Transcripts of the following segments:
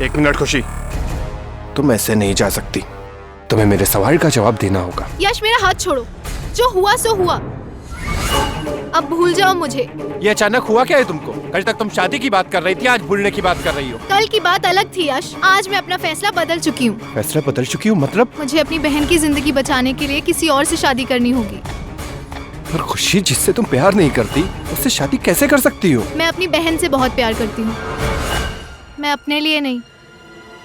एक मिनट खुशी, तुम ऐसे नहीं जा सकती। तुम्हें मेरे सवाल का जवाब देना होगा। यश मेरा हाथ छोड़ो, जो हुआ सो हुआ, अब भूल जाओ मुझे। ये अचानक हुआ क्या है तुमको? कल तक तुम शादी की बात कर रही थी, आज भूलने की बात कर रही हो। कल की बात अलग थी यश, आज मैं अपना फैसला बदल चुकी हूँ। फैसला बदल चुकी हूँ मतलब? मुझे अपनी बहन की जिंदगी बचाने के लिए किसी और से शादी करनी होगी। पर खुशी, जिससे तुम प्यार नहीं करती उससे शादी कैसे कर सकती हो? मैं अपनी बहन से बहुत प्यार करती हूँ। मैं अपने लिए नहीं,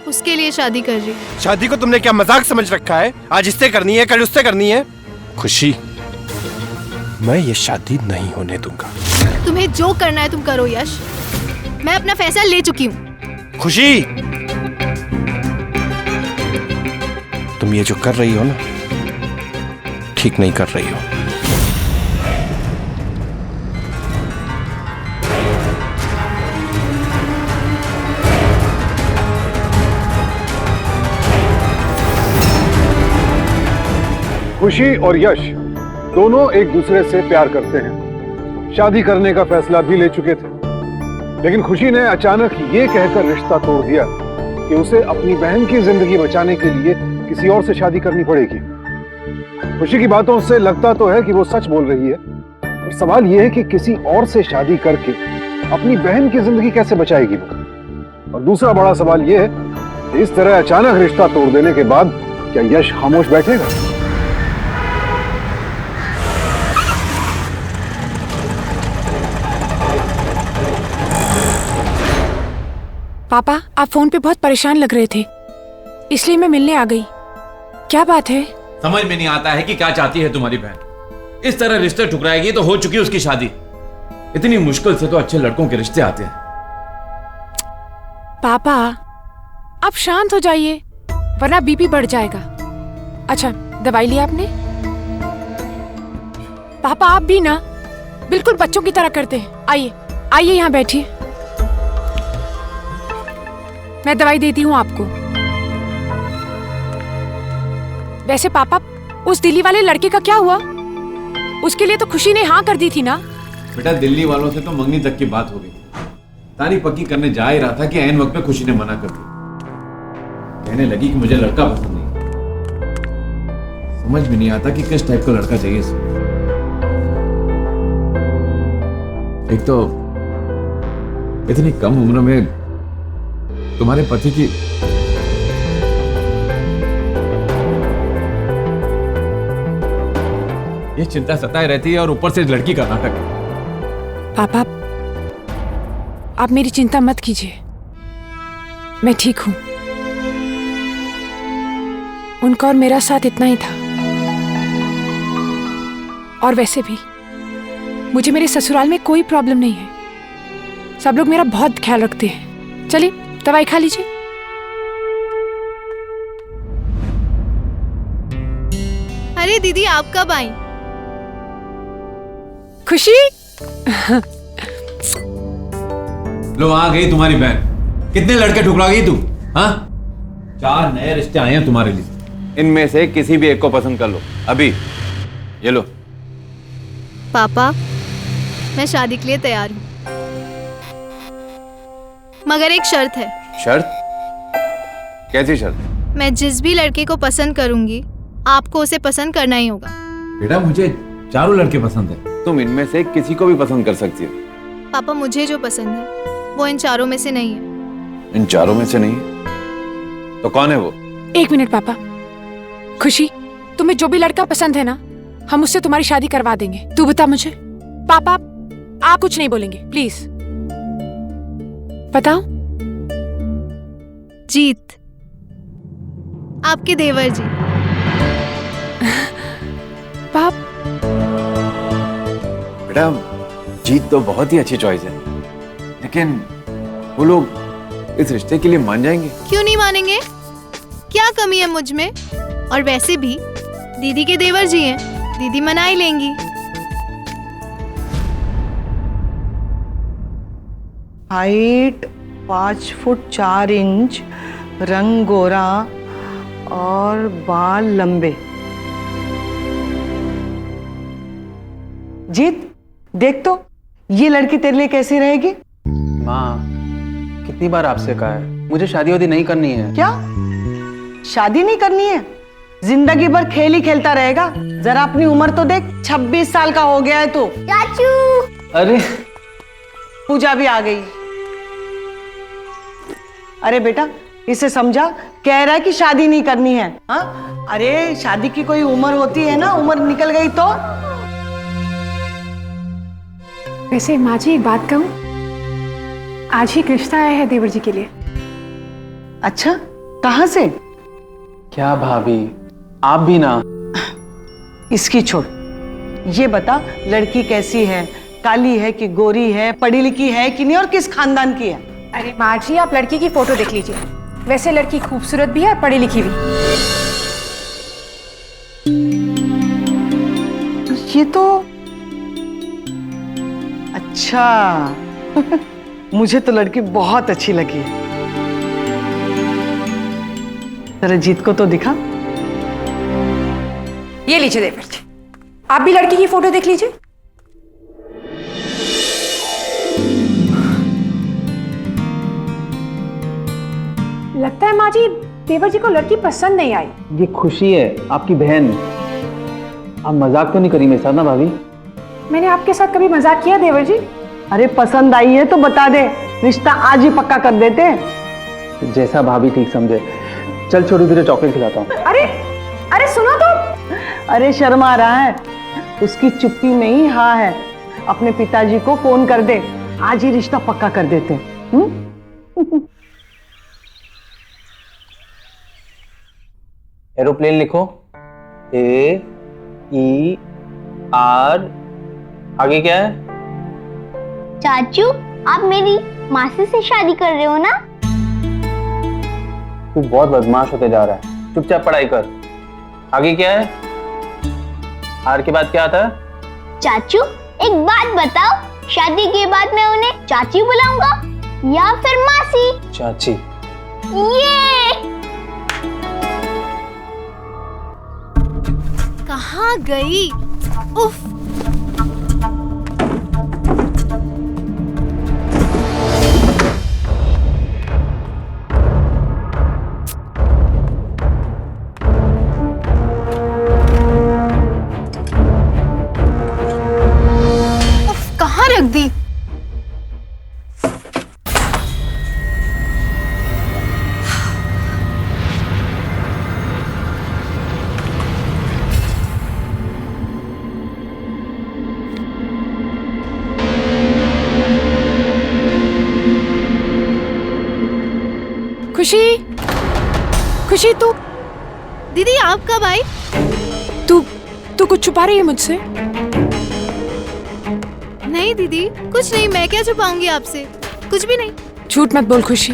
उसके लिए शादी कर रही हूँ। शादी को तुमने क्या मजाक समझ रखा है? आज इससे करनी है, कल उससे करनी है। खुशी, मैं ये शादी नहीं होने दूंगा। तुम्हें जो करना है तुम करो यश, मैं अपना फैसला ले चुकी हूँ। खुशी, तुम ये जो कर रही हो ना, ठीक नहीं कर रही हो। खुशी और यश दोनों एक दूसरे से प्यार करते हैं, शादी करने का फैसला भी ले चुके थे। लेकिन खुशी ने अचानक ये कहकर रिश्ता तोड़ दिया कि उसे अपनी बहन की जिंदगी बचाने के लिए किसी और से शादी करनी पड़ेगी। खुशी की बातों से लगता तो है कि वो सच बोल रही है, और सवाल ये है कि किसी और से शादी करके अपनी बहन की जिंदगी कैसे बचाएगी वो। और दूसरा बड़ा सवाल ये है कि इस तरह अचानक रिश्ता तोड़ देने के बाद क्या यश खामोश बैठेगा? पापा, आप फोन पे बहुत परेशान लग रहे थे, इसलिए मैं मिलने आ गई। क्या बात है? समझ में नहीं आता है कि क्या चाहती है तुम्हारी बहन। इस तरह रिश्ते ठुकराएगी तो हो चुकी उसकी शादी। इतनी मुश्किल से तो अच्छे लड़कों के रिश्ते आते हैं। पापा, आप शांत हो जाइए, वरना बीपी बढ़ जाएगा। अच्छा, दवाई ली आपने? पापा, आप भी ना बिल्कुल बच्चों की तरह करते हैं। आइए आइए, यहाँ बैठिए, मैं दवाई देती हूँ आपको। वैसे पापा, उस दिल्ली वाले लड़के का क्या हुआ? उसके लिए तो खुशी ने हाँ कर दी थी ना? बेटा, दिल्ली वालों से तो मंगनी तक की बात हो गई। तारीख पक्की करने जा ही रहा था कि ऐन वक्त में खुशी ने मना कर दिया। कहने लगी कि मुझे लड़का पसंद नहीं। समझ में नहीं आता कि किस टाइप का लड़का चाहिए इसे। एक तो इतनी कम उम्र में तुम्हारे पति की ये चिंता सताए रहती है, और ऊपर से लड़की का नाटक। पापा, आप मेरी चिंता मत कीजिए, मैं ठीक हूं। उनका और मेरा साथ इतना ही था। और वैसे भी मुझे मेरे ससुराल में कोई प्रॉब्लम नहीं है। सब लोग मेरा बहुत ख्याल रखते हैं। चलिए, दवाई खा लीजिए। अरे दीदी, आप कब आई? खुशी, लो आ गई तुम्हारी बहन। कितने लड़के ठुकरा गई तू? हाँ, 4 नए रिश्ते आए हैं तुम्हारे लिए। इनमें से किसी भी एक को पसंद कर लो अभी। ये लो। पापा, मैं शादी के लिए तैयार हूँ, मगर एक शर्त है। शर्त? कैसी शर्त? मैं जिस भी लड़के को पसंद करूंगी, आपको उसे पसंद करना ही होगा। बेटा, मुझे चारों लड़के पसंद है। तुम इनमें से किसी को भी पसंद कर सकती हो। पापा, मुझे जो पसंद है वो इन चारों में से नहीं है। इन चारों में से नहीं? तो कौन है वो? एक मिनट पापा। खुशी, तुम्हें जो भी लड़का पसंद है ना, हम उससे तुम्हारी शादी करवा देंगे। तू बता मुझे। पापा, आप कुछ नहीं बोलेंगे प्लीज। बताओ। जीत, आपके देवर जी। पाप, बेटा, जीत तो बहुत ही अच्छी चॉइस है, लेकिन वो लोग इस रिश्ते के लिए मान जाएंगे? क्यों नहीं मानेंगे? क्या कमी है मुझ में? और वैसे भी दीदी के देवर जी हैं, दीदी मना ही लेंगी। हाइट 5 फुट 4 इंच, रंग गोरा और बाल लंबे। जीत, देख तो ये लड़की तेरे लिए कैसी रहेगी? माँ, कितनी बार आपसे कहा है, मुझे शादी वादी नहीं करनी है। क्या शादी नहीं करनी है? जिंदगी भर खेल ही खेलता रहेगा? जरा अपनी उम्र तो देख, 26 साल का हो गया है तू। चाचू अरे पूजा भी आ गई। अरे बेटा, इसे समझा, कह रहा है कि शादी नहीं करनी है। हाँ, अरे शादी की कोई उम्र होती है ना, उम्र निकल गई तो। वैसे माँ जी एक बात कहूँ, आज ही रिश्ता आया है देवर जी के लिए। अच्छा, कहाँ से? क्या भाभी, आप भी ना। इसकी छोड़, ये बता लड़की कैसी है? काली है कि गोरी है? पढ़ी लिखी है कि नहीं? और किस खानदान की है? अरे माँ जी, आप लड़की की फोटो देख लीजिए। वैसे लड़की खूबसूरत भी है और पढ़ी लिखी भी। ये तो अच्छा मुझे तो लड़की बहुत अच्छी लगी। जरा जीत को तो दिखा। ये लीजिए देवर जी, आप भी लड़की की फोटो देख लीजिए। लगता है माँ जी देवर जी को लड़की पसंद नहीं आई। ये खुशी है, आपकी बहन। आप मजाक तो नहीं करी मेरे साथ ना भाभी? मैंने आपके साथ कभी मजाक किया देवर जी? अरे पसंद आई है तो बता दे, रिश्ता आज ही पक्का कर देते हैं। जैसा भाभी ठीक समझे। चल छोटी, तुझे चॉकलेट खिलाता हूँ। अरे अरे सुनो तो। अरे शर्मा रहा है, उसकी चुप्पी में ही हाँ है। अपने पिताजी को फोन कर दे, आज ही रिश्ता पक्का कर देते हैं। एरोप्लेन लिखो, A E R, आगे क्या है? चाचू, आप मेरी मासी से शादी कर रहे हो ना? तू बहुत बदमाश होते जा रहा है, चुपचाप पढ़ाई कर। आगे क्या है? आर के बाद क्या आता है? चाचू, एक बात बताओ, शादी के बाद मैं उन्हें चाची बुलाऊंगा या फिर मासी? चाची। ये कहाँ गई? उफ। कहाँ रख दी? खुशी, खुशी तू दीदी आप कब आई? तू कुछ छुपा रही है मुझसे? नहीं दीदी, कुछ नहीं। मैं क्या छुपाऊंगी आपसे? कुछ भी नहीं। झूठ मत बोल खुशी।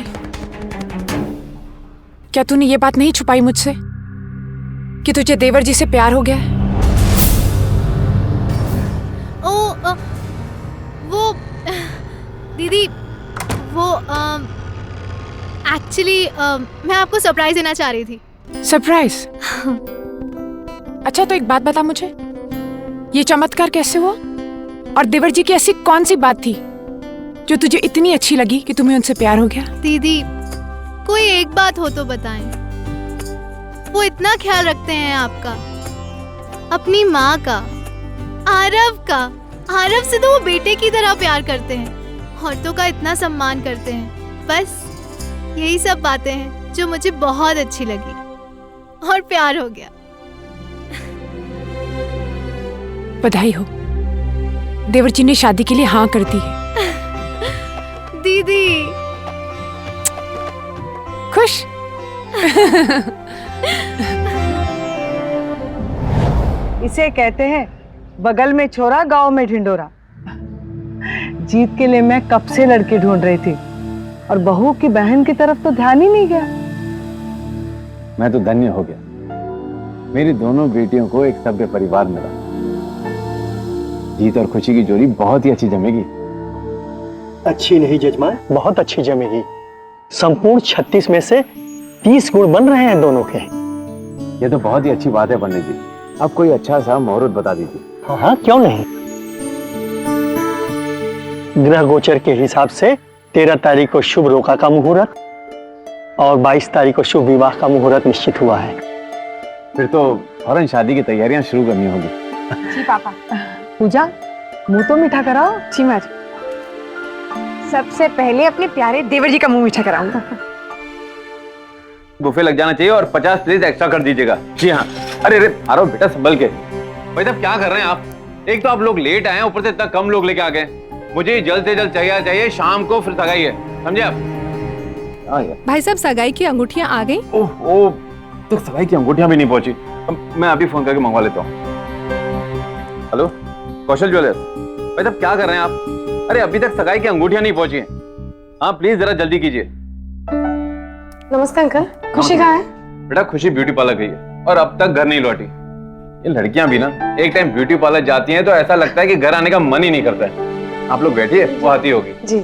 क्या तूने ये बात नहीं छुपाई मुझसे कि तुझे देवर जी से प्यार हो गया है? वो दीदी, वो एक्चुअली मैं आपको सरप्राइज देना चाह रही थी। सरप्राइज? अच्छा तो एक बात बता मुझे, ये चमत्कार कैसे हुआ? और देवर जी की ऐसी कौन सी बात थी जो तुझे इतनी अच्छी लगी कि तुम्हें उनसे प्यार हो गया? दीदी, कोई एक बात हो तो बताएं। वो इतना ख्याल रखते हैं आपका, अपनी माँ का, आरव का। आरव से तो वो बेटे की तरह प्यार करते हैं, औरतों का इतना सम्मान करते हैं। बस यही सब बातें हैं जो मुझे बहुत अच्छी लगी और प्यार हो गया। बधाई हो, देवर जी ने शादी के लिए हाँ कर दी है। दीदी खुश? इसे कहते हैं बगल में छोरा, गांव में ढिंडोरा। जीत के लिए मैं कब से लड़की ढूंढ रही थी और बहू की बहन की तरफ तो ध्यान ही नहीं गया। मैं तो धन्य हो गया, मेरी दोनों बेटियों को एक सभ्य परिवार मिला। जीत और खुशी की जोड़ी बहुत ही अच्छी जमेगी। अच्छी नहीं जजमान, बहुत अच्छी जमेगी। संपूर्ण 36 में से 30 गुण बन रहे हैं दोनों के। ये तो बहुत ही अच्छी बात है पंडित जी। अब कोई अच्छा सा मुहूर्त बता दीजिए। हाँ, क्यों नहीं। ग्रह गोचर के हिसाब से 13 तारीख को शुभ रोका का मुहूर्त और 22 तारीख को शुभ विवाह का मुहूर्त निश्चित हुआ है। फिर तो फौरन शादी की तैयारियां शुरू करनी होगी। जी पापा। पूजा, मुंह तो मीठा कराओ। जी माँ। सबसे पहले अपने प्यारे देवर जी का मुंह मीठा कराऊंगा। बुफे लग जाना चाहिए और 50 प्लीज एक्स्ट्रा कर दीजिएगा। जी हाँ। अरे अरे आरो बेटा संभल के। भाई साहब क्या कर रहे हैं आप? एक तो आप लोग लेट आए, ऊपर से इतना कम लोग लेके आ गए। मुझे जल्द से जल्द चाहिए, शाम को फिर सगाई है, समझे आप? भाई साहब सगाई की अंगूठियां आ गई? ओह तो सगाई की अंगूठियां भी नहीं पहुंची। मैं अभी फोन करके मंगवा लेता हूँ। हेलो कौशल ज्वेलर्स, भाई साहब क्या कर रहे हैं आप? अरे अभी तक सगाई की अंगूठियां नहीं पहुंची हैं। हाँ प्लीज जरा जल्दी कीजिए। नमस्ते अंकल, खुशी कहाँ है? बेटा खुशी ब्यूटी पार्लर गई है और अब तक घर नहीं लौटी। ये लड़कियां भी ना एक टाइम ब्यूटी पार्लर जाती हैं तो ऐसा लगता है कि घर आने का मन ही नहीं करता है। आप लोग बैठिए, वो आती होगी। जी।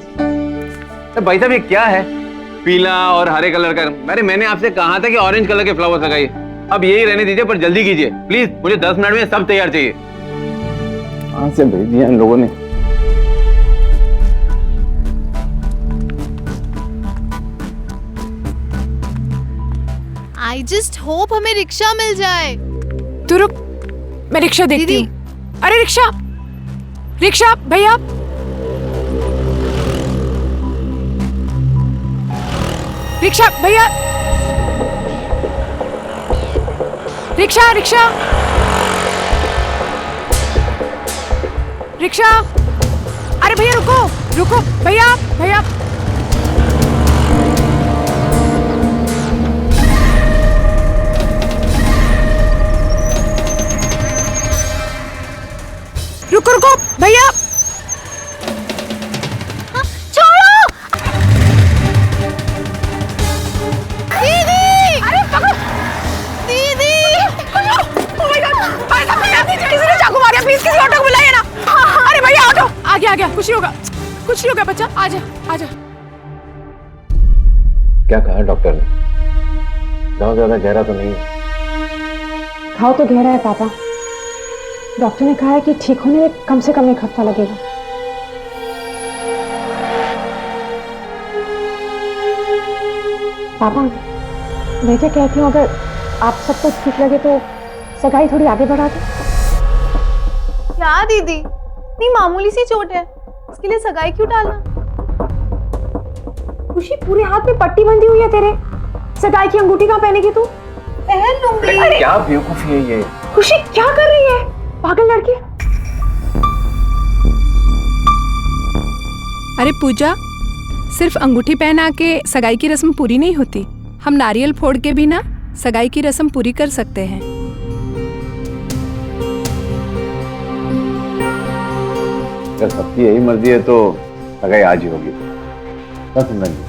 भाई साहब ये क्या है? पीला और हरे कलर का। अरे मैंने आपसे कहा था कि ऑरेंज कलर के फ्लावर्स लगाइए। अब यही रहने दीजिए, पर जल्दी कीजिए प्लीज। मुझे 10 मिनट में सब तैयार चाहिए। कहां से भेज दिया इन लोगों ने? आई जस्ट होप हमें रिक्शा मिल जाए। तू रुक, मैं रिक्शा देखती दीदी। हूँ। अरे रिक्शा, रिक्शा भैया। रिक्शा भैया, रिक्शा रिक्शा रिक्शा। अरे भैया रुको रुको, भैया भैया। रुको रुको भैया। छोड़ो दीदी। अरे पकड़ो दीदी। Oh my God! भाई साहब भैया, किसी ने चाकू मारा, प्लीज किसी ऑटो को बुलाइए ना। अरे भैया ऑटो आ गया, कुछ नहीं होगा, कुछ नहीं होगा बच्चा, आजा आजा। क्या कहा डॉक्टर ने? घाव ज्यादा गहरा तो नहीं है? घाव तो गहरा है पापा। डॉक्टर ने कहा है कि ठीक होने में कम से कम 1 हफ्ता लगेगा। पापा मैं क्या कहती हूँ, अगर आप सबको ठीक लगे तो सगाई थोड़ी आगे बढ़ा दो। क्या दीदी, इतनी मामूली सी चोट है, इसके लिए सगाई क्यों टालना? खुशी पूरे हाथ में पट्टी बंधी हुई है तेरे, सगाई की अंगूठी कहाँ पहनेगी तू? पहन लूंगी। अरे क्या बेवकूफी है ये? खुशी क्या कर रही है, पागल लड़की। अरे पूजा, सिर्फ अंगूठी पहना के सगाई की रस्म पूरी नहीं होती। हम नारियल फोड़ के भी ना सगाई की रस्म पूरी कर सकते हैं। अगर सबकी यही मर्जी है तो सगाई आज ही होगी। बस नहीं।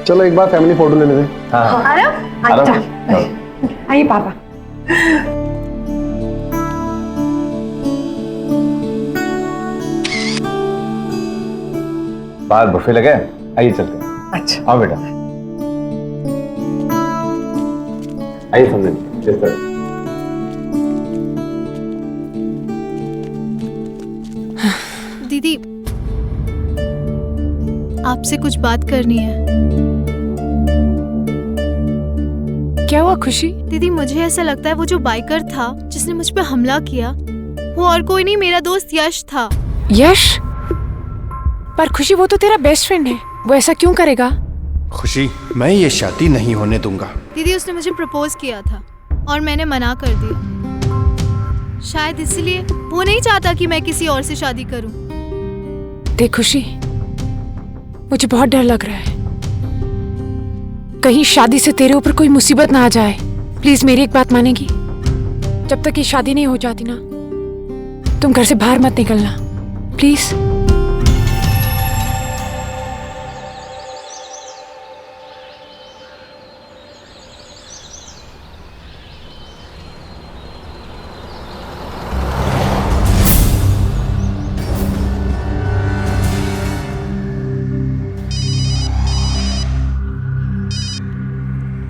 चलो एक बार फैमिली फोटो ले लेते हैं। आइए पापा। बाहर बुफे लगे, आइए चलते हैं। अच्छा आओ बेटा, आइए समझ जिस तरह। दीदी आपसे कुछ बात करनी है। क्या हुआ खुशी? दीदी मुझे ऐसा लगता है वो जो बाइकर था जिसने मुझ पे हमला किया, वो और कोई नहीं, मेरा दोस्त यश था। यश? पर खुशी वो तो तेरा बेस्ट फ्रेंड है, वो ऐसा क्यों करेगा? खुशी, मैं ये शादी नहीं होने दूंगा। दीदी उसने मुझे प्रपोज किया था और मैंने मना कर दिया। शायद इसलिए वो नहीं चाहता कि मैं किसी और से शादी करूं। देख खुशी, मुझे बहुत डर लग रहा है, कहीं शादी से तेरे ऊपर कोई मुसीबत ना आ जाए। प्लीज मेरी एक बात मानेगी? जब तक ये शादी नहीं हो जाती ना, तुम घर से बाहर मत निकलना, प्लीज।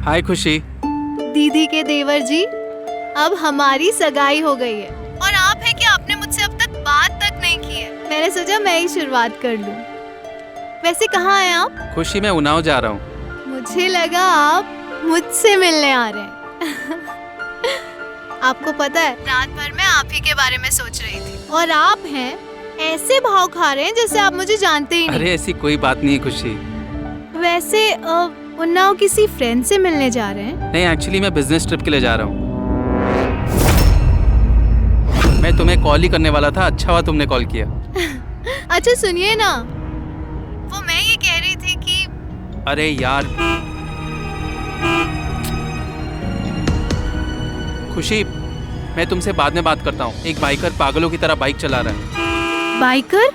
हाय खुशी। दीदी के देवर जी, अब हमारी सगाई हो गई है और आप हैं कि आपने मुझसे अब तक बात तक नहीं की है। मैंने सोचा मैं ही शुरुआत कर लूं। वैसे कहाँ हैं आप? खुशी मैं उन्नाव जा रहा हूँ। मुझे लगा आप मुझसे मिलने आ रहे हैं। आपको पता है, रात भर मैं आप ही के बारे में सोच रही थी और आप हैं ऐसे भाव खा रहे हैं जैसे आप मुझे जानते ही नहीं। अरे ऐसी कोई बात नहीं है खुशी। वैसे उन्नाव किसी फ्रेंड से मिलने जा रहे हैं? नहीं, एक्चुअली मैं बिजनेस ट्रिप के लिए जा रहा हूँ। मैं तुम्हें कॉल ही करने वाला था, अच्छा हुआ तुमने कॉल किया। अच्छा सुनिए ना, वो मैं ये कह रही थी कि अरे यार खुशी, मैं तुमसे बाद में बात करता हूँ। एक बाइकर पागलों की तरह बाइक चला रहा है। बाइकर?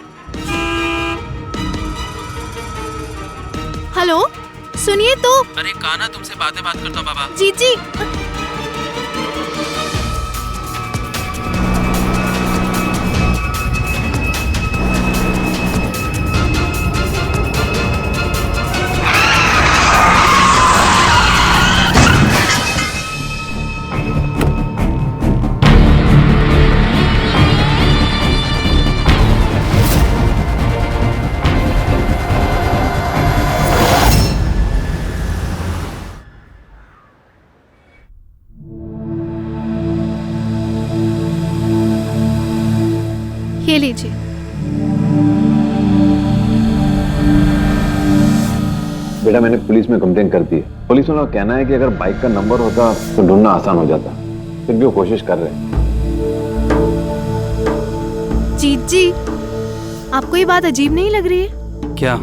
हेलो सुनिए तो। अरे काना, तुमसे बाद में बात करता हूँ बाबा। जी जी। ये लीजिए। बेटा मैंने पुलिस में कंप्लेंट कर दी है। पुलिस वालों का कहना है कि अगर बाइक का नंबर होता तो ढूंढना आसान हो जाता, फिर भी वो कोशिश कर रहे हैं। जीत जी, आपको ये बात अजीब नहीं लग रही है? क्या?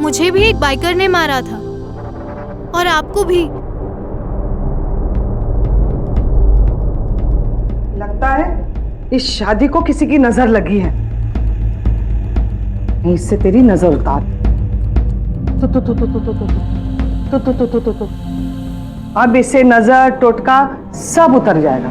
मुझे भी एक बाइकर ने मारा था और आपको भी। लगता है इस शादी को किसी की नजर लगी है। मैं इससे तेरी नजर उतार। तो अब इससे नजर टोटका सब उतर जाएगा।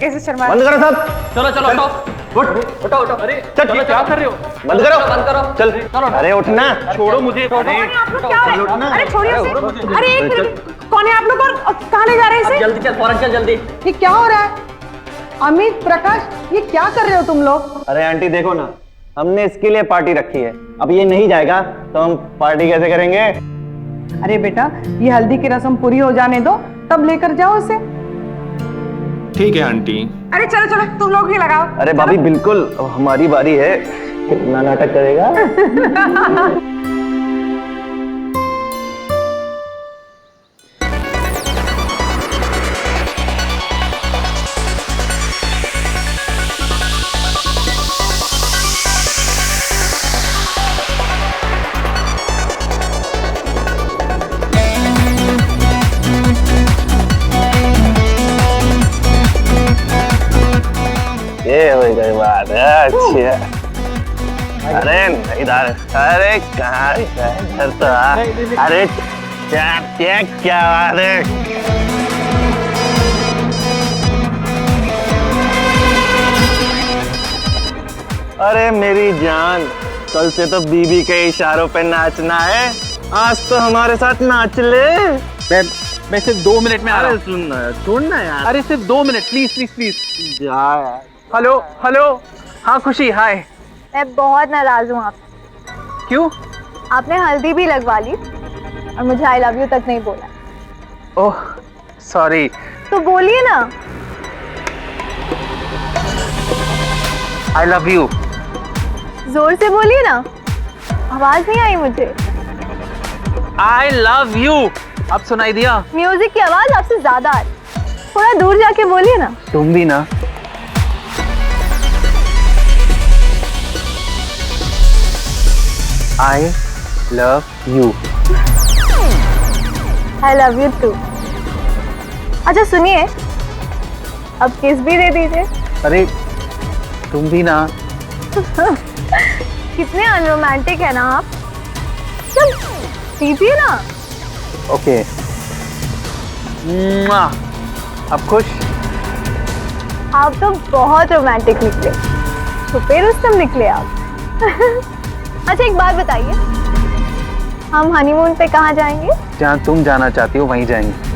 कैसे शर्मा? बंद करो सब। चलो चलो उठो उठो उठो। अरे चलो क्या कर रहे हो? बंद करो बंद करो। चल चलो। अरे उठना, छोड़ो मुझे। आप लोग क्या हो रहा है? अरे छोड़िए उसे। अरे एक मिनट, कौन है आप लोग और कहाँ ले जा रहे हैं इसे? जल्दी चल, फौरन चल जल्दी। ये क्या हो रहा है? अमित, प्रकाश, ये क्या कर रहे हो तुम लोग? अरे आंटी देखो ना, हमने इसके लिए पार्टी रखी है। अब ये नहीं जाएगा तो हम पार्टी कैसे करेंगे? अरे बेटा, ये हल्दी की रस्म पूरी हो जाने दो, तब लेकर जाओ इसे। ठीक है आंटी। अरे चलो चलो, तुम लोग ही लगाओ। अरे भाभी बिल्कुल, हमारी बारी है। कितना नाटक करेगा? ये हो गई बात है। अच्छा, अरे इधर, अरे कहाँ इधर तो आ। अरे क्या बात है? अरे मेरी जान, कल से तो बीबी के इशारों पे नाचना है। आज तो हमारे साथ नाच ले। मैं सिर्फ 2 मिनट में आ रहा हूँ। सुनना, छोड़ना यार। अरे सिर्फ 2 मिनट, प्लीज प्लीज प्लीज। जा यार। Hello hello. हाँ खुशी, हाय। मैं बहुत नाराज हूँ आपसे। क्यों? आपने हल्दी भी लगवा ली और मुझे आई लव यू तक नहीं बोला। Oh sorry. तो बोलिए ना। I love you. जोर से बोलिए ना, आवाज नहीं आई मुझे। आई लव यू। अब सुनाई दिया? म्यूजिक की आवाज आपसे ज्यादा आ रही, थोड़ा दूर जाके बोलिए ना। तुम भी ना। I love you. I love you too. अच्छा सुनिए, अब किस भी दे दीजिए। अरे तुम भी ना। कितने अनरोमांटिक है ना आप। चल दीजिए ना। ओके। अब खुश? आप तो बहुत रोमांटिक निकले, छुपे रुस्तम निकले आप। अच्छा एक बात बताइए, हम हनीमून पे कहाँ जाएंगे? जहाँ तुम जाना चाहती हो वहीं जाएंगे।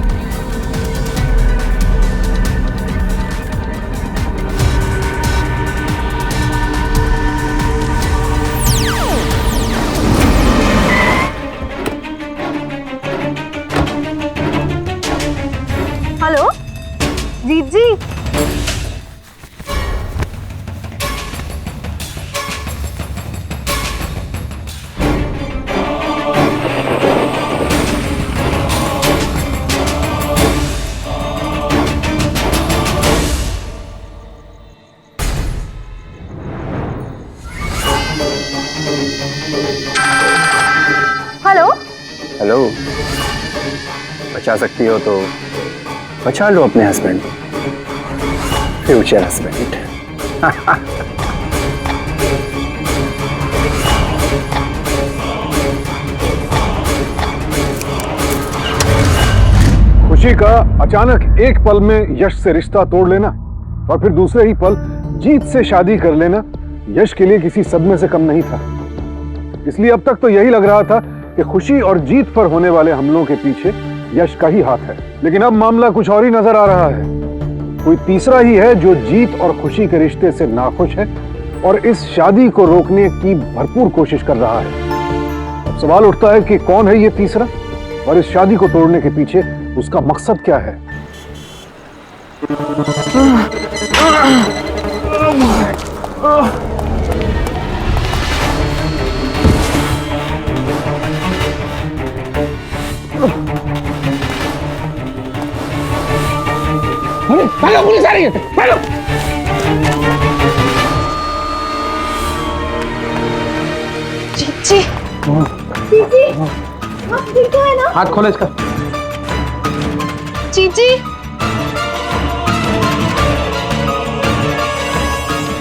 हेलो जीत जी। हेलो हेलो, बचा सकती हो तो बचा लो अपने हस्बैंड, फ्यूचर हस्बैंड। खुशी का अचानक एक पल में यश से रिश्ता तोड़ लेना और फिर दूसरे ही पल जीत से शादी कर लेना यश के लिए किसी सदमे से कम नहीं था। इसलिए अब तक तो यही लग रहा था कि खुशी और जीत पर होने वाले हमलों के पीछे यश का ही हाथ है, लेकिन अब मामला कुछ और ही नजर आ रहा है। कोई तीसरा ही है जो जीत और खुशी के रिश्ते से नाखुश है और इस शादी को रोकने की भरपूर कोशिश कर रहा है। अब सवाल उठता है कि कौन है ये तीसरा और इस शादी को तोड़ने के पीछे उसका मकसद क्या है। भागो, पुलिस आ रही है, भागो। जीजी जीजी आप ठीक है ना? हाथ खोलो इसका। जीजी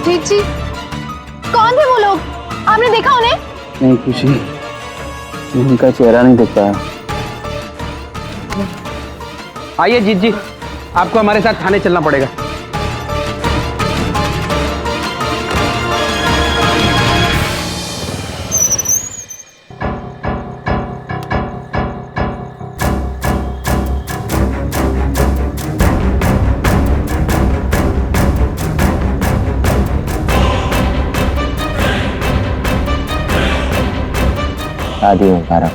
जीजी कौन थे वो लोग? आपने देखा उन्हें? नहीं खुशी, उनका चेहरा नहीं दिख पाया। आइए जीत जी, आपको हमारे साथ थाने चलना पड़ेगा। शादी मुबारक।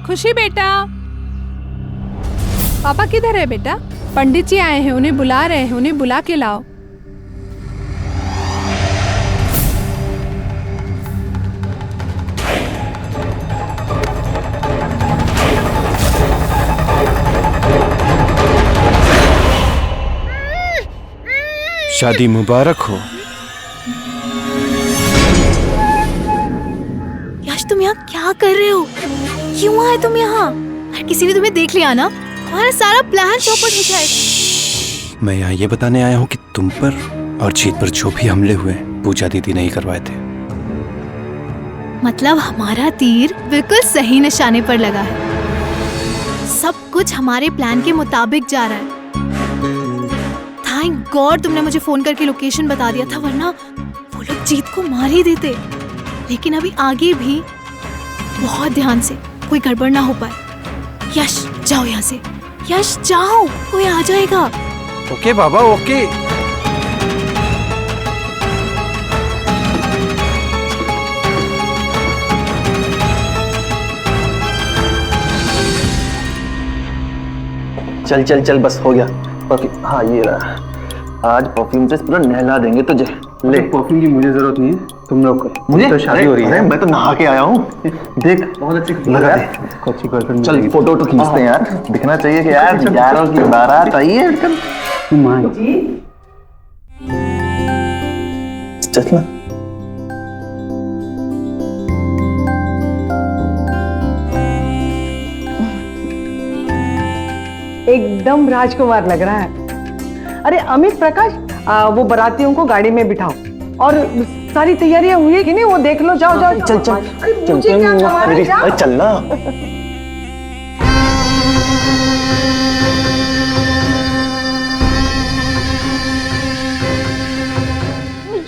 खुशी बेटा, पापा किधर है बेटा? पंडित जी आए हैं, उन्हें बुला रहे हैं, उन्हें बुला के लाओ। शादी मुबारक हो। यश तुम यहाँ क्या कर रहे हो? क्यों आए तुम यहाँ? अरे किसी ने तुम्हें देख लिया ना, हमारा सारा प्लान चौपट हो जाएगा। मैं यहाँ ये बताने आया हूँ कि तुम पर और जीत पर जो भी हमले हुए पूजा दीदी नहीं करवाए थे। मतलब हमारा तीर बिल्कुल सही निशाने पर लगा है। सब कुछ हमारे प्लान के मुताबिक जा रहा है। थैंक गॉड तुमने मुझे फोन करके लोकेशन बता दिया था, वरना वो लोग जीत को मार ही देते। लेकिन अभी आगे भी बहुत ध्यान से, कोई गड़बड़ ना हो पाए। यश जाओ यहाँ से, यश जाओ, कोई आ जाएगा। ओके बाबा ओके। चल चल चल, बस हो गया। परफ्यूम, हाँ ये रहा। आज परफ्यूम से पूरा नहला देंगे तुझे। ले, परफ्यूम की मुझे जरूरत नहीं है, तुम लोग को। मुझे तो शादी हो रही है। मैं तो नहा के आया हूँ। देख बहुत अच्छी लगा दे। अच्छी गर्लफ्रेंड। चल फोटो तो खींचते हैं यार, दिखना चाहिए कि यार यारों की बारात आई है। चल ना। एकदम राजकुमार लग रहा है। अरे अमित प्रकाश, वो बारातियों को गाड़ी में बिठाओ और सारी तैयारियां हुई है कि नहीं वो देख लो। जाओ जाओ चल चल अरे चल मुझे क्या खबर है, मेरी जाओ। चल ना।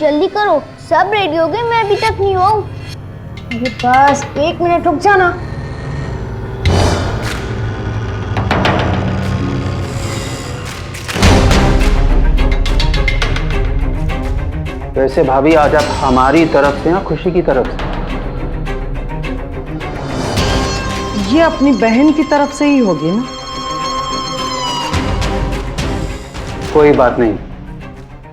जल्दी करो, सब रेडी हो गए, मैं अभी तक नहीं हूँ। अरे बस 1 मिनट रुक जाना। वैसे भाभी आज आप हमारी तरफ से या खुशी की तरफ से? ये अपनी बहन की तरफ से ही होगी ना। कोई बात नहीं,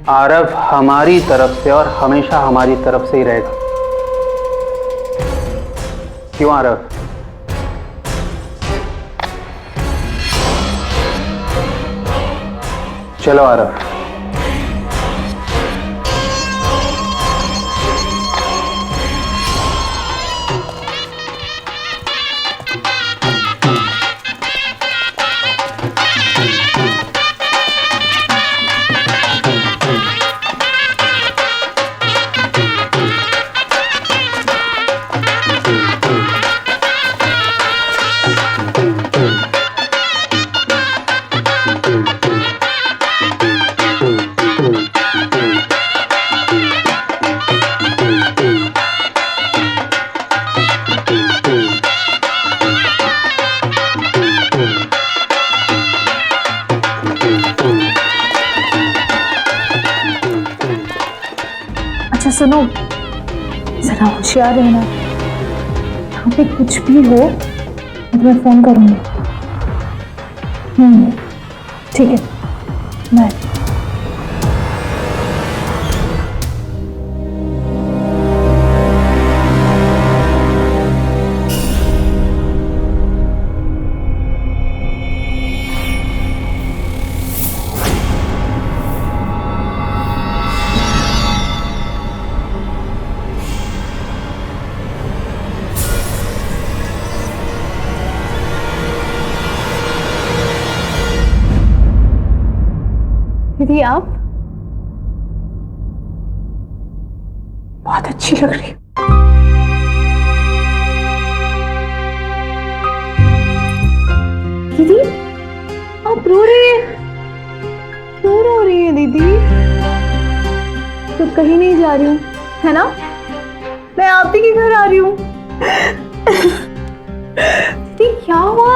आरव हमारी तरफ से और हमेशा हमारी तरफ से ही रहेगा। क्यों आरव? चलो आरव। अच्छा सुनो, जरा होशियार रहना, यहाँ पे कुछ भी हो तो मैं फोन करूँगी। ठीक है, बाय। दीदी आप बहुत अच्छी लग रही हो। दीदी आप रो रही हैं? क्यों रो रही हैं दीदी? तो कहीं नहीं जा रही हूँ, है ना? मैं आप ही के घर आ रही हूँ। दीदी क्या हुआ?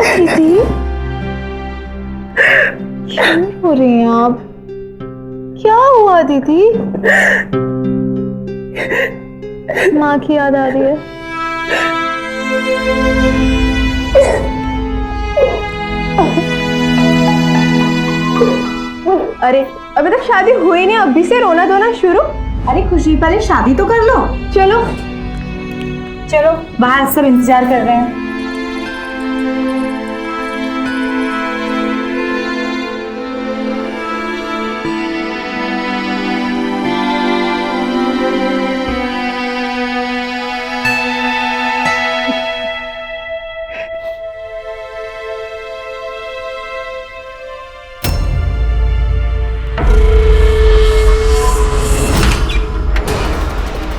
दीदी क्यों हो रही हैं आप? क्या हुआ दीदी? माँ की याद आ रही है। अरे अभी तक शादी हुई नहीं, अभी से रोना धोना शुरू? अरे खुशी पहले शादी तो कर लो। चलो चलो, बाहर सब इंतजार कर रहे हैं।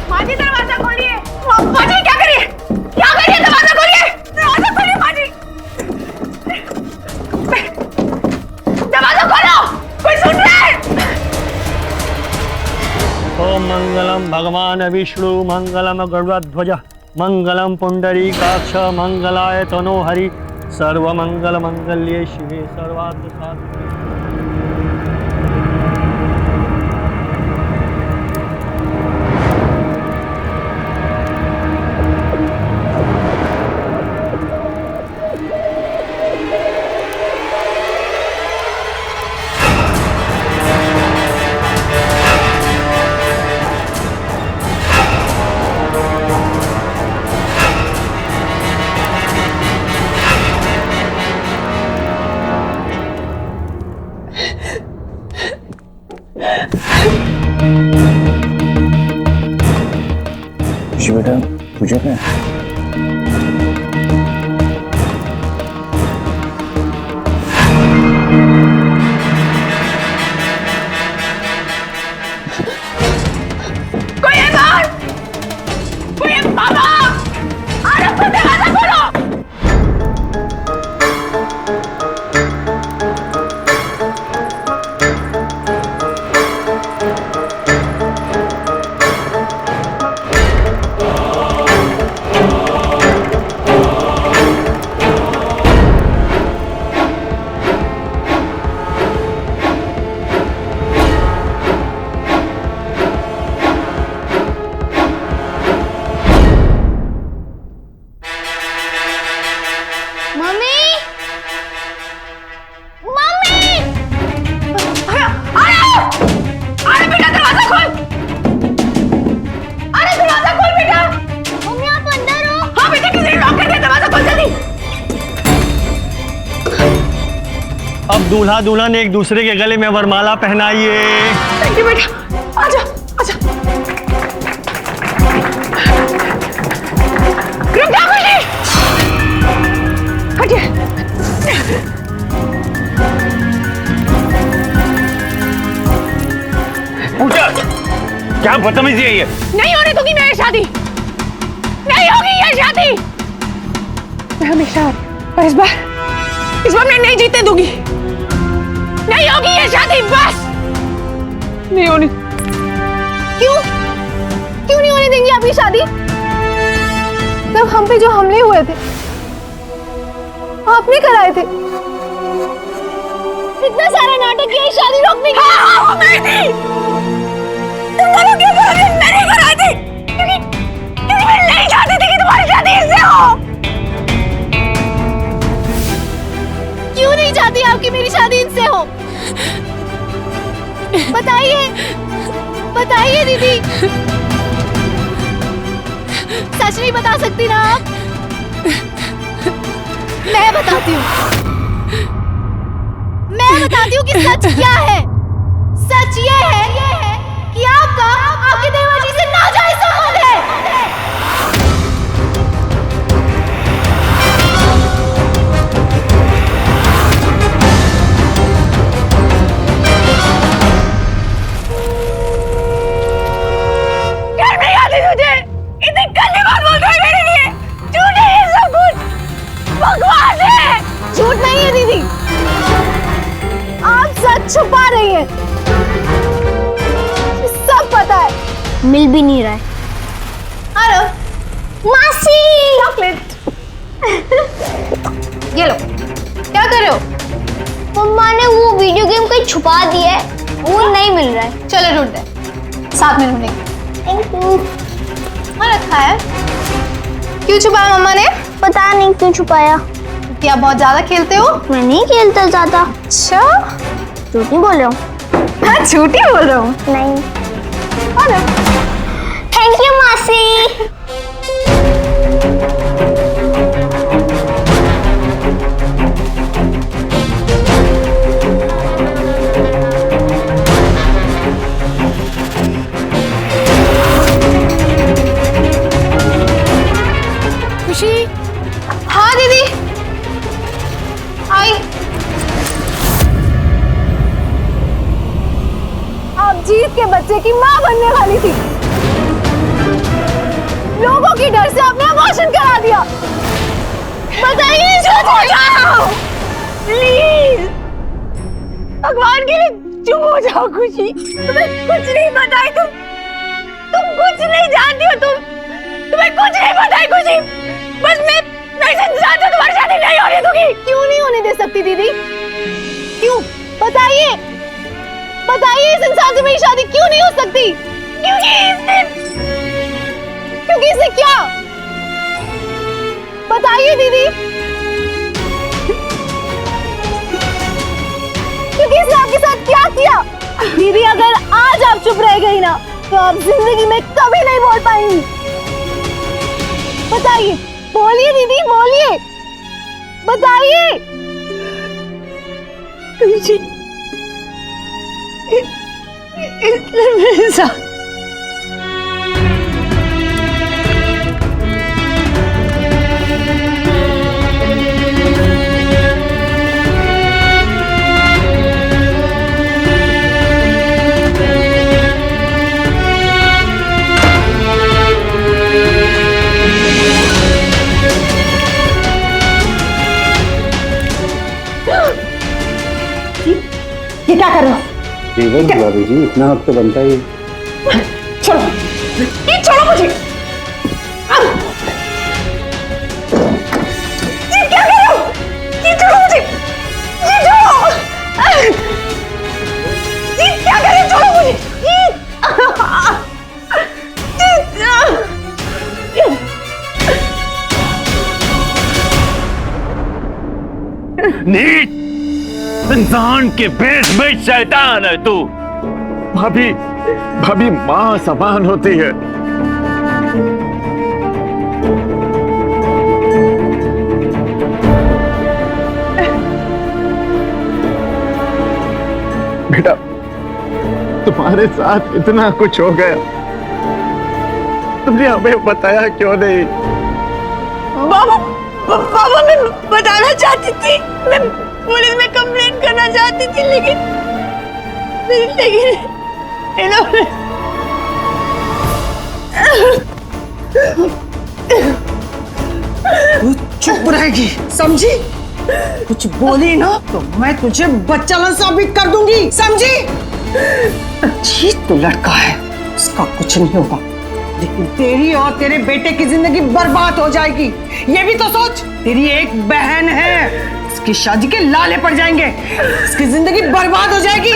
माजी दरवाजा खोलिए। माजी क्या करिए? क्या करिए? दरवाजा खोलिए। भगवान विष्णु मंगलम गरुड़ध्वज मंगलम पुंडरीकाक्ष मंगलाय तनो हरि सर्वमंगल मंगल्ये शिवे सर्वार्थ साधिके। बेटा तुझे क्या कोई है बाहर? कोई है? बाबा! आरव को दरवाजा खोलो! अब दूल्हा दुल्हन एक दूसरे के गले में वरमाला पहनाइए। थैंक यू बेटा, आजा आजा। रुक जा खुशी, हटिए। पूजा, क्या बदतमीजी है ये? नहीं होने दूंगी मैं ये शादी, नहीं होगी ये शादी। मैं हमेशा, पर इस बार मैं नहीं जीतने दूंगी। नहीं होगी ये शादी, बस नहीं होनी। क्यों नहीं होने देंगी आप ये शादी? जब हम पे जो हमले हुए थे आपने कराए थे, इतना सारा नाटक किया शादी रोकने की। हाँ, मैं थी। तुम दोनों क्यों करोगे? मैंने कराई थी क्योंकि मैं नहीं चाहती थी कि तुम्हारी शादी इससे हो। क्यों नहीं चाहती आपकी मेरी शादी इनसे हो? बताइए दीदी, सच नहीं बता सकती ना आप? मैं बताती हूँ कि सच क्या है। सच ये है कि आपके देवाजी से नाजायज संबंध है। तुझे इतनी गंदी बात बोल रही है मेरे लिए। झूठ है ये सब कुछ, बकवास है। झूठ नहीं है दीदी, आप सच छुपा रही हैं। सब पता है, मिल भी नहीं रहा है। अरे मासी, चॉकलेट। ये लो। क्या कर रहे हो? मम्मा ने वो वीडियो गेम कहीं छुपा दिया है, वो नहीं मिल रहा है। चलो ढूंढते हैं, साथ में ढूंढेंगे। Thank you. रखा है। क्यों छुपाया मम्मा ने? पता नहीं क्यों छुपाया। क्या बहुत ज्यादा खेलते हो? मैं नहीं खेलता ज्यादा। अच्छा, झूठ नहीं बोल रहा हूँ। हाँ, झूठ ही बोल रहा हूँ। नहीं। थैंक यू मासी। हाँ दीदी, आई। आप जीत के बच्चे की माँ बनने वाली थी, लोगों की डर से आपने अबॉर्शन करा दिया। बताइए, चुप हो जाओ प्लीज, भगवान के लिए चुप हो जाओ। खुशी, तुम्हें कुछ नहीं बताई, तुम कुछ कुछ नहीं जानती हो तुम, तुम्हें कुछ नहीं पता है खुशी। बस मैं इस इंसान से तुम्हारी शादी नहीं होने दूंगी। क्यों नहीं होने दे सकती दीदी? क्यों? बताइए, बताइए इस इंसान से मेरी शादी क्यों नहीं हो सकती? क्योंकि इससे क्या? बताइए दीदी। क्योंकि इसने आपके साथ क्या किया? दीदी अगर आज आप चुप रह गई ना तो आप जिंदगी में कभी नहीं बोल पाएंगी। बताइए, बोलिए दीदी, बोलिए, बताइए। इसने मेरे साथ ये क्या कर रहे हो? भाभी जी, इतना हक तो बनता ही। छोड़ो, ये छोड़ो मुझे। ये क्या कर रहे हो? ये छोड़ो मुझे, ये छोड़ो। ये क्या कर रहे हो? छोड़ो मुझे। नीच इंसान के भेष में शैतान है तू। भाभी, भाभी माँ समान होती है। बेटा, तुम्हारे साथ इतना कुछ हो गया, तुमने हमें बताया क्यों नहीं? बाबा, बाबा मैं बताना चाहती थी, मैं पुलिस में कंप्लेंट करना चाहती थी, लेकिन इन्होंने तू चुप रहेगी, समझी? कुछ बोली ना तो मैं तुझे बच्चा साबित कर दूंगी, समझी? जीत तो लड़का है, उसका कुछ नहीं होगा, लेकिन तेरी और तेरे बेटे की जिंदगी बर्बाद हो जाएगी। ये भी तो सोच, तेरी एक बहन है, उसकी शादी के लाले पड़ जाएंगे, उसकी जिंदगी बर्बाद हो जाएगी।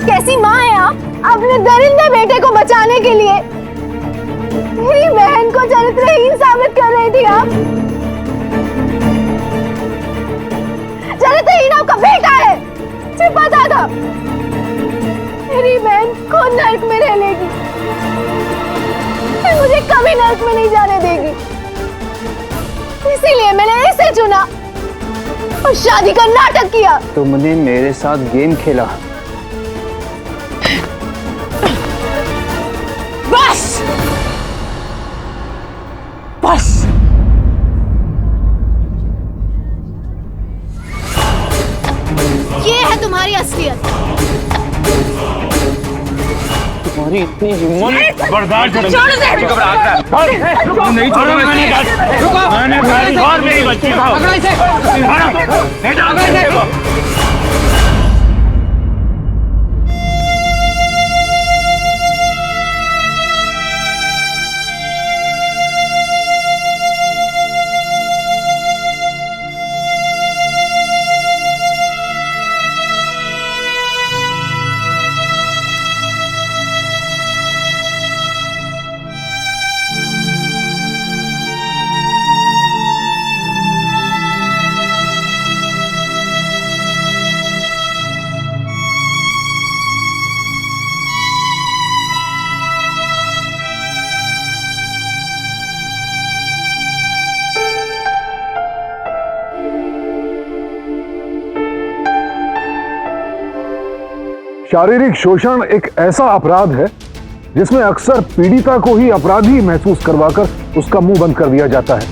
कैसी माँ है आप? अपने दरिंदे बेटे को बचाने के लिए मेरी बहन को चरित्रहीन साबित कर रही थी आप। चरित्रहीन आपका बेटा है, मुझे पता था। मेरी बहन को नर्क में रह लेगी, मुझे कभी नर्क में नहीं जाने देगी, इसीलिए मैंने इसे चुना और शादी का नाटक किया। तुमने मेरे साथ गेम खेला। बस बस ये है तुम्हारी असलियत। तुम्हारी इतनी हिम्मत, बर्दाश्त नहीं और मेरी बच्ची शारीरिक शोषण एक ऐसा अपराध है जिसमें अक्सर पीड़िता को ही अपराधी महसूस करवाकर उसका मुंह बंद कर दिया जाता है,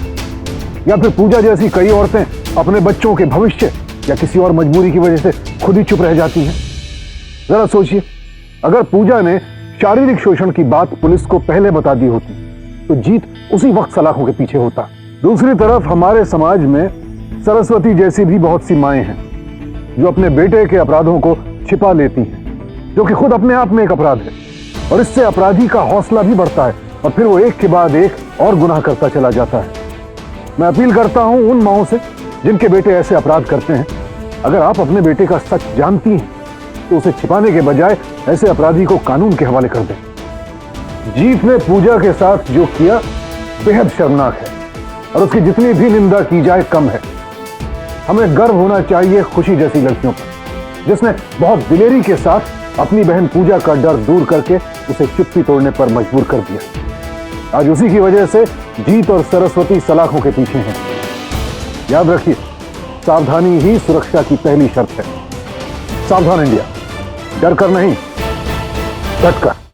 या फिर पूजा जैसी कई औरतें अपने बच्चों के भविष्य या किसी और मजबूरी की वजह से खुद ही चुप रह जाती हैं। जरा सोचिए, अगर पूजा ने शारीरिक शोषण की बात पुलिस को पहले बता दी होती तो जीत उसी वक्त सलाखों के पीछे होता, दूसरी तरफ हमारे समाज में सरस्वती जैसी भी बहुत सी माएं हैं जो अपने बेटे के अपराधों को छिपा लेती हैं, जो कि खुद अपने आप में एक अपराध है, और इससे अपराधी का हौसला भी बढ़ता है और फिर वो एक के बाद एक और गुनाह करता चला जाता है। मैं अपील करता हूं उन माओं से जिनके बेटे ऐसे अपराध करते हैं, अगर आप अपने बेटे का सच जानती हैं तो उसे छिपाने के बजाय ऐसे अपराधी को कानून के हवाले कर दें। जीत ने पूजा के साथ जो किया बेहद शर्मनाक है और उसकी जितनी भी निंदा की जाए कम है। हमें गर्व होना चाहिए खुशी जैसी लड़कियों पर, जिसने बहुत दिलेरी के साथ अपनी बहन पूजा का डर दूर करके उसे चुप्पी तोड़ने पर मजबूर कर दिया। आज उसी की वजह से जीत और सरस्वती सलाखों के पीछे हैं। याद रखिए, सावधानी ही सुरक्षा की पहली शर्त है। सावधान इंडिया, डर कर नहीं, डट कर।